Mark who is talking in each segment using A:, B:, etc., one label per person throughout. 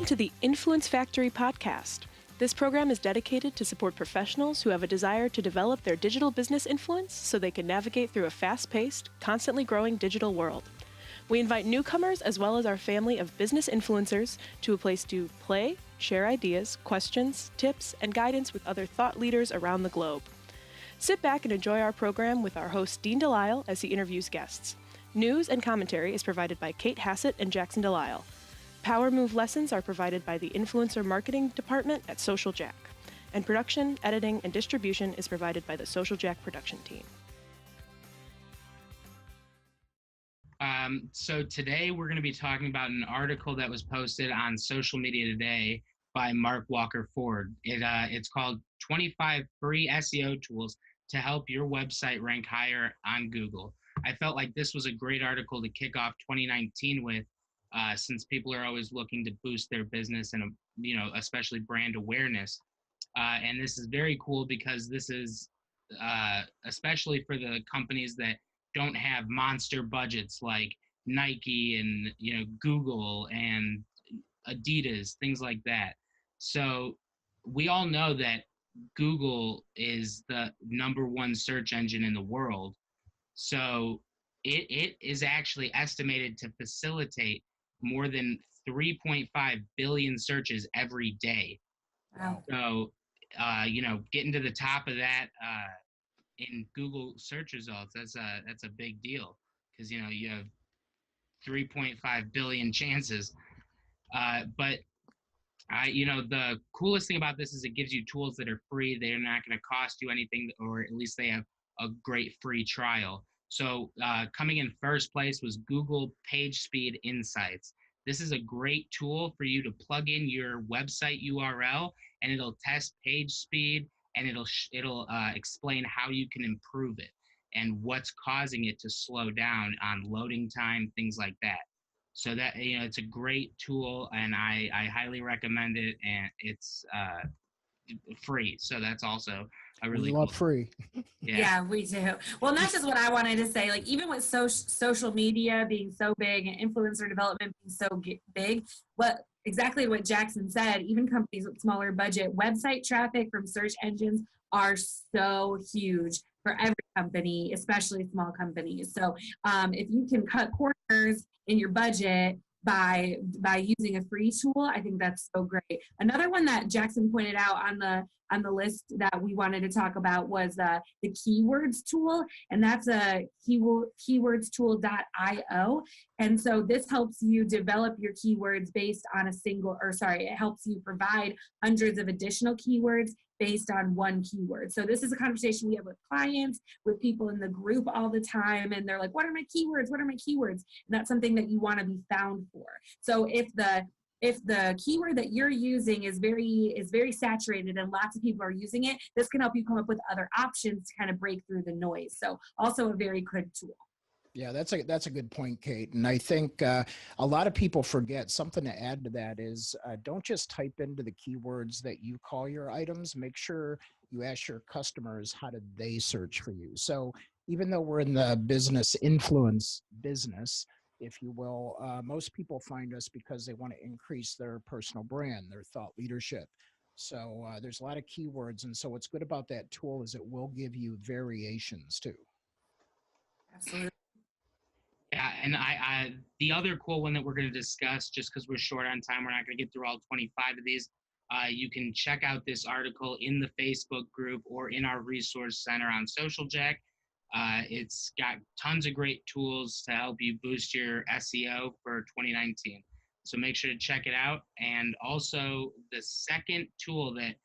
A: to the Influence Factory podcast. This program is dedicated to support professionals who have a desire to develop their digital business influence so they can navigate through a fast-paced, constantly growing digital world. We invite newcomers as well as our family of business influencers to a place to play, share ideas, questions, tips, and guidance with other thought leaders around the globe. Sit back and enjoy our program with our host Dean Delisle as he interviews guests. News and commentary is provided by Kate Hassett and Jackson Delisle. Power Move lessons are provided by the Influencer Marketing Department at Social Jack. And production, editing, and distribution is provided by the Social Jack production team.
B: So today we're going to be talking about an article that was posted on Social Media Today by Mark Walker Ford. It's called 25 Free SEO Tools to Help Your Website Rank Higher on Google. I felt like this was a great article to kick off 2019 with, since people are always looking to boost their business and, especially brand awareness. And this is very cool because this is especially for the companies that don't have monster budgets like Nike and Google and Adidas, things like that. So we all know that Google is the #1 search engine in the world. So it is actually estimated to facilitate more than 3.5 billion searches every day.
C: Wow.
B: So getting to the top of that in Google search results, that's a big deal because you have 3.5 billion chances. But the coolest thing about this is it gives you tools that are free. They're not going to cost you anything, or at least they have a great free trial. So coming in first place was Google PageSpeed Insights. This is a great tool for you to plug in your website URL, and it'll test page speed, and it'll explain how you can improve it and what's causing it to slow down on loading time, things like that. So that it's a great tool, and I highly recommend it, and it's free. So that's also a really
D: love
B: cool.
D: Free.
C: Yeah, we do. Well, and that's just what I wanted to say. Like, even with social media being so big and influencer development being so big, exactly what Jackson said, even companies with smaller budget, website traffic from search engines are so huge for every company, especially small companies. So if you can cut corners in your budget by using a free tool, I think that's so great. Another one that Jackson pointed out on the list that we wanted to talk about was the keywords tool, and that's a keywordstool.io. And so this helps you develop your keywords based on it helps you provide hundreds of additional keywords based on one keyword. So this is a conversation we have with clients, with people in the group all the time, and they're like, what are my keywords? What are my keywords? And that's something that you want to be found for. So if the keyword that you're using is very saturated and lots of people are using it, this can help you come up with other options to kind of break through the noise. So also a very good tool.
D: Yeah, that's a good point, Kate. And I think a lot of people forget something to add to that is don't just type into the keywords that you call your items. Make sure you ask your customers, how did they search for you? So even though we're in the business influence business, if you will, most people find us because they want to increase their personal brand, their thought leadership. So there's a lot of keywords. And so what's good about that tool is it will give you variations too.
C: Absolutely.
B: Yeah, and the other cool one that we're going to discuss, just because we're short on time, we're not going to get through all 25 of these. You can check out this article in the Facebook group or in our resource center on Social Jack. It's got tons of great tools to help you boost your SEO for 2019. So make sure to check it out. And also the second tool that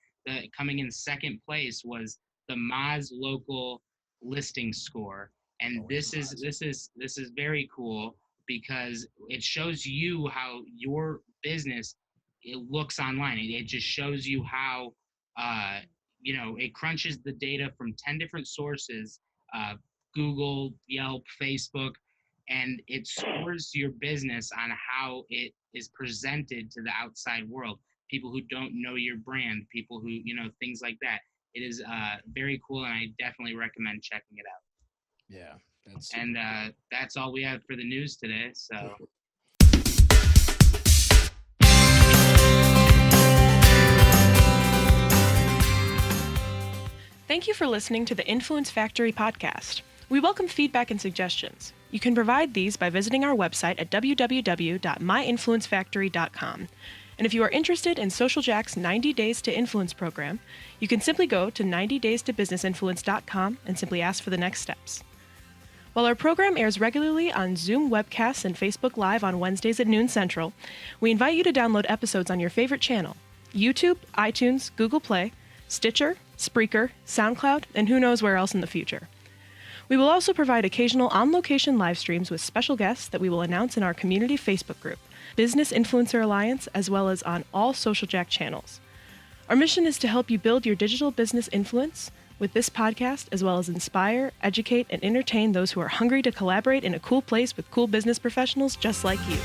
B: coming in second place was the Moz Local Listing Score. And this is very cool because it shows you how your business looks online. It just shows you how it crunches the data from 10 different sources, Google, Yelp, Facebook, and it scores your business on how it is presented to the outside world. People who don't know your brand, people who things like that. It is very cool, and I definitely recommend checking it out.
D: Yeah,
B: that's all we have for the news today. So.
A: Thank you for listening to the Influence Factory podcast. We welcome feedback and suggestions. You can provide these by visiting our website at www.myinfluencefactory.com. And if you are interested in Social Jack's 90 Days to Influence program, you can simply go to 90daystobusinessinfluence.com and simply ask for the next steps. While our program airs regularly on Zoom webcasts and Facebook Live on Wednesdays at noon Central, we invite you to download episodes on your favorite channel: YouTube, iTunes, Google Play, Stitcher, Spreaker, SoundCloud, and who knows where else in the future. We will also provide occasional on-location live streams with special guests that we will announce in our community Facebook group, Business Influencer Alliance, as well as on all Social Jack channels. Our mission is to help you build your digital business influence with this podcast, as well as inspire, educate, and entertain those who are hungry to collaborate in a cool place with cool business professionals just like you.